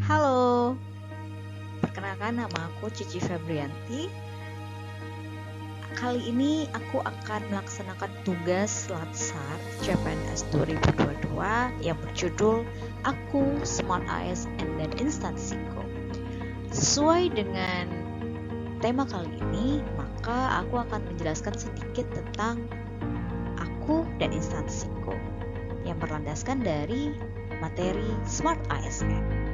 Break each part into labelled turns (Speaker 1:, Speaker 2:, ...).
Speaker 1: Halo, perkenalkan nama aku Cici Febrianti. Kali ini aku akan melaksanakan tugas Latsar CPNS 2022 yang berjudul Aku, Smart ASN dan Instansiku. Sesuai dengan tema kali ini, maka aku akan menjelaskan sedikit tentang aku dan instansiku yang berlandaskan dari materi Smart ASN.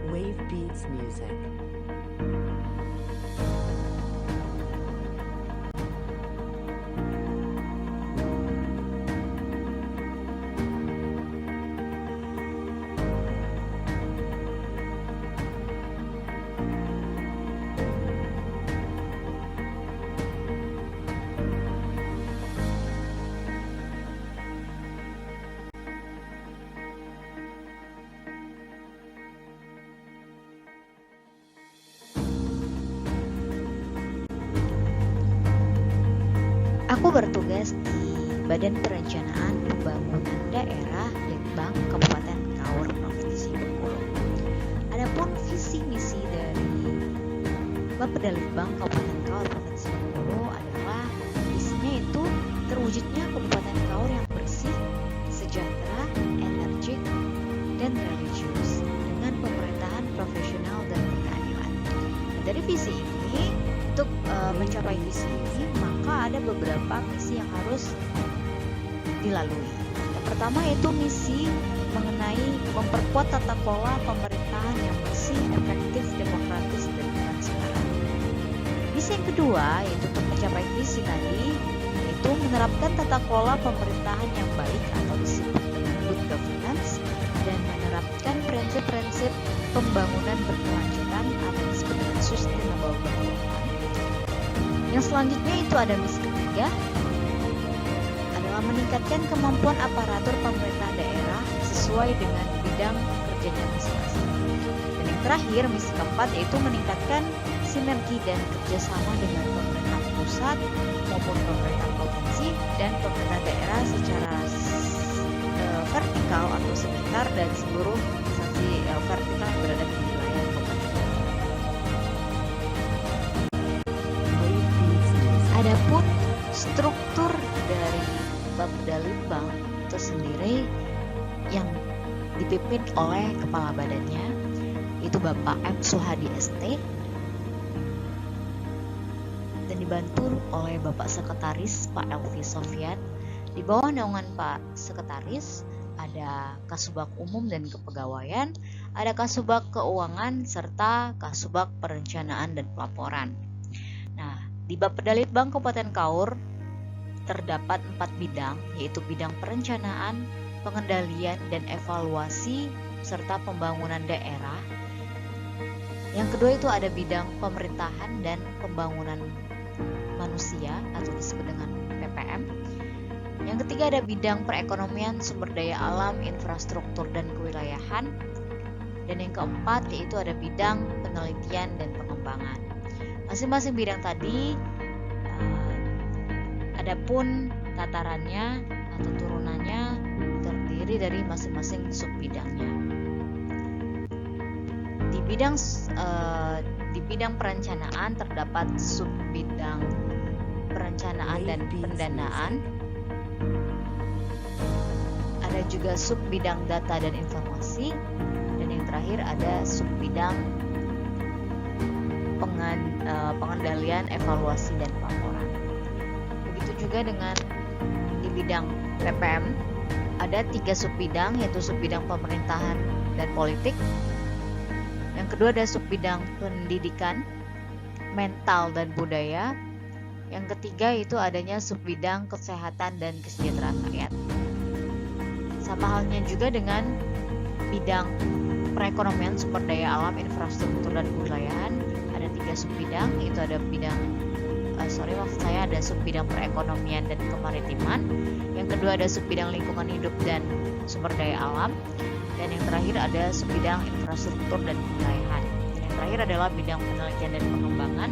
Speaker 2: Wave Beats Music.
Speaker 1: Aku bertugas di Badan Perencanaan Pembangunan Daerah Litbang Kabupaten Kaur Provinsi Bengkulu. Adapun visi misi dari Bapeda Litbang Kabupaten Kaur Provinsi Bengkulu adalah visinya itu terwujudnya Kabupaten Kaur yang bersih, sejahtera, energik, dan religius dengan pemerintahan profesional dan berkeadilan. Dari visi ini, untuk mencapai visi ini, maka ada beberapa misi yang harus dilalui. Yang pertama yaitu misi mengenai memperkuat tata kelola pemerintahan yang bersih, efektif, demokratis, dan transparan. Misi yang kedua yaitu untuk mencapai visi tadi, yaitu menerapkan tata kelola pemerintahan yang baik atau disebut dengan good governance dan menerapkan prinsip-prinsip pembangunan berkelanjutan atau disebut dengan sustainable development. Yang selanjutnya itu ada misi ketiga adalah meningkatkan kemampuan aparatur pemerintah daerah sesuai dengan bidang kerjanya masing-masing. Dan yang terakhir misi keempat yaitu meningkatkan sinergi dan kerjasama dengan pemerintah pusat maupun pemerintah provinsi dan pemerintah daerah secara vertikal atau sekitar dan seluruh instansi vertikal yang berada di wilayah kabupaten. Adapun struktur dari Bapeda Litbang itu sendiri yang dipimpin oleh kepala badannya itu Bapak M. Suhadi ST dan dibantu oleh Bapak Sekretaris Pak Elvi Sofyan. Di bawah naungan Pak Sekretaris ada Kasubag Umum dan Kepegawaian, ada Kasubag Keuangan serta Kasubag Perencanaan dan Pelaporan. Nah, di Bapeda Litbang Kabupaten Kaur terdapat 4 bidang, yaitu bidang perencanaan, pengendalian dan evaluasi serta pembangunan daerah. Yang kedua itu ada bidang pemerintahan dan pembangunan manusia atau disebut dengan PPM. Yang ketiga ada bidang perekonomian, sumber daya alam, infrastruktur dan kewilayahan. Dan yang keempat yaitu ada bidang penelitian dan pengembangan. Masing-masing bidang tadi adapun tatarannya atau turunannya terdiri dari masing-masing subbidangnya. Di bidang perencanaan terdapat subbidang perencanaan dan pendanaan. Ada juga subbidang data dan informasi, dan yang terakhir ada subbidang pengendalian, evaluasi dan pelaporan. Begitu juga dengan di bidang PPM ada 3 subbidang, yaitu subbidang pemerintahan dan politik. Yang kedua ada subbidang pendidikan, mental dan budaya. Yang ketiga itu adanya subbidang kesehatan dan kesejahteraan rakyat. Sama halnya juga dengan bidang perekonomian, sumber daya alam, infrastruktur dan kewilayahan. Ada 3 subbidang, itu ada ada subbidang perekonomian dan kemaritiman. Yang kedua ada subbidang lingkungan hidup dan sumber daya alam. Dan yang terakhir terakhir ada subbidang infrastruktur dan kewilayahan. Dan yang terakhir adalah bidang penelitian dan pengembangan.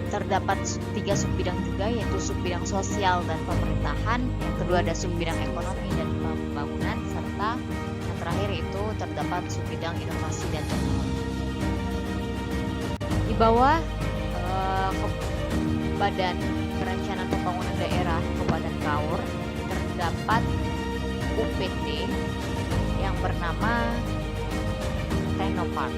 Speaker 1: Terdapat 3 subbidang juga, yaitu subbidang sosial dan pemerintahan, yang kedua ada subbidang ekonomi dan pembangunan, serta yang terakhir itu terdapat subbidang inovasi dan teknologi. Di bawah Badan Perencanaan Pembangunan Daerah Kabupaten Kaur terdapat UPT yang bernama Teknopark.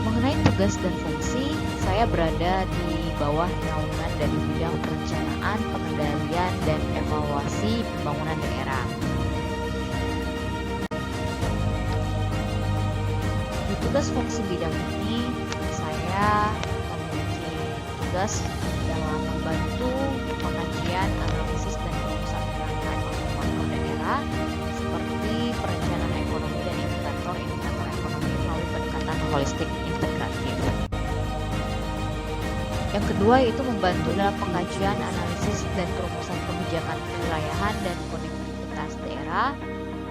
Speaker 1: Mengenai tugas dan fungsi, saya berada di bawah naungan dari bidang perencanaan, pengendalian, dan evaluasi pembangunan daerah. Di tugas fungsi bidang ini, saya memiliki tugas dalam membantu pengajian, analisis, dan perumusan perangkat indikator daerah seperti perencanaan ekonomi dan indikator-indikator ekonomi melalui pendekatan holistik integratif. Yang kedua yaitu membantu dalam pengkajian, analisis, dan perumusan kebijakan kewilayahan dan konektivitas daerah.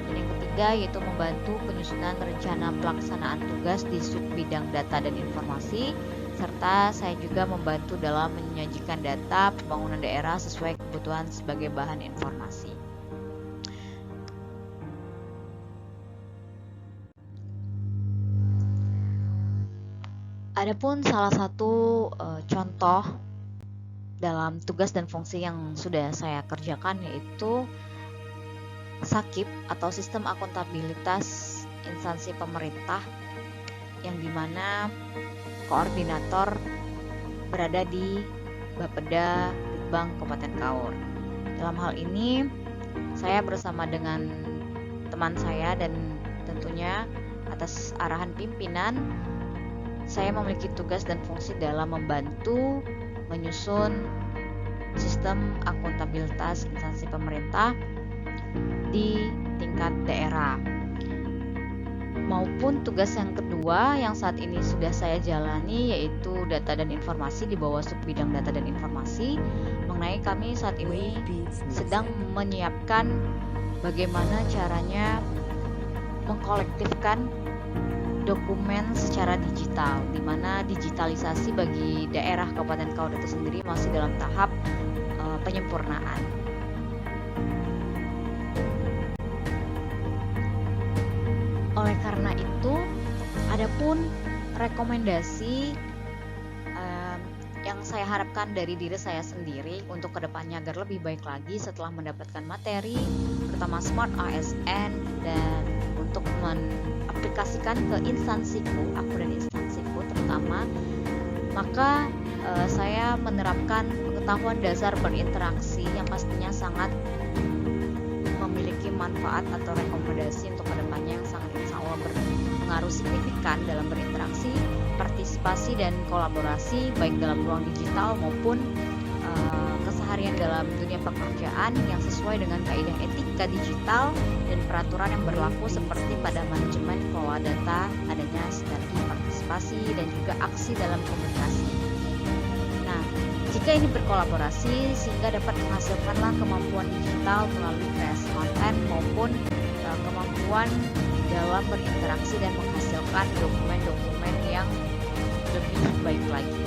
Speaker 1: Dan yang ketiga yaitu membantu penyusunan rencana pelaksanaan tugas di subbidang data dan informasi, serta saya juga membantu dalam menyajikan data pembangunan daerah sesuai kebutuhan sebagai bahan informasi. Adapun salah satu contoh dalam tugas dan fungsi yang sudah saya kerjakan yaitu SAKIP atau Sistem Akuntabilitas Instansi Pemerintah, yang dimana koordinator berada di Bapeda Litbang Kabupaten Kaur. Dalam hal ini saya bersama dengan teman saya dan tentunya atas arahan pimpinan, saya memiliki tugas dan fungsi dalam membantu menyusun sistem akuntabilitas instansi pemerintah di tingkat daerah. Maupun tugas yang kedua yang saat ini sudah saya jalani yaitu data dan informasi di bawah subbidang data dan informasi, mengenai kami saat ini sedang menyiapkan bagaimana caranya mengkolektifkan dokumen secara digital, di mana digitalisasi bagi daerah Kabupaten Kaur itu sendiri masih dalam tahap penyempurnaan. Oleh karena itu, adapun rekomendasi yang saya harapkan dari diri saya sendiri untuk kedepannya agar lebih baik lagi setelah mendapatkan materi, terutama Smart ASN, dan untuk mengaplikasikan ke instansiku, aku dan instansiku terutama, maka saya menerapkan pengetahuan dasar berinteraksi yang pastinya sangat memiliki manfaat atau rekomendasi untuk kedepannya yang sangat insya Allah berpengaruh signifikan dalam berinteraksi, partisipasi, dan kolaborasi baik dalam ruang digital maupun keseharian dalam dunia pekerjaan yang sesuai dengan kaidah etika digital dan peraturan yang berlaku seperti pada manajemen kelola data, adanya sinergi partisipasi dan juga aksi dalam komunikasi. Nah, jika ini berkolaborasi sehingga dapat menghasilkanlah kemampuan digital melalui kreasi konten maupun kemampuan dalam berinteraksi dan menghasilkan dokumen-dokumen yang lebih baik lagi.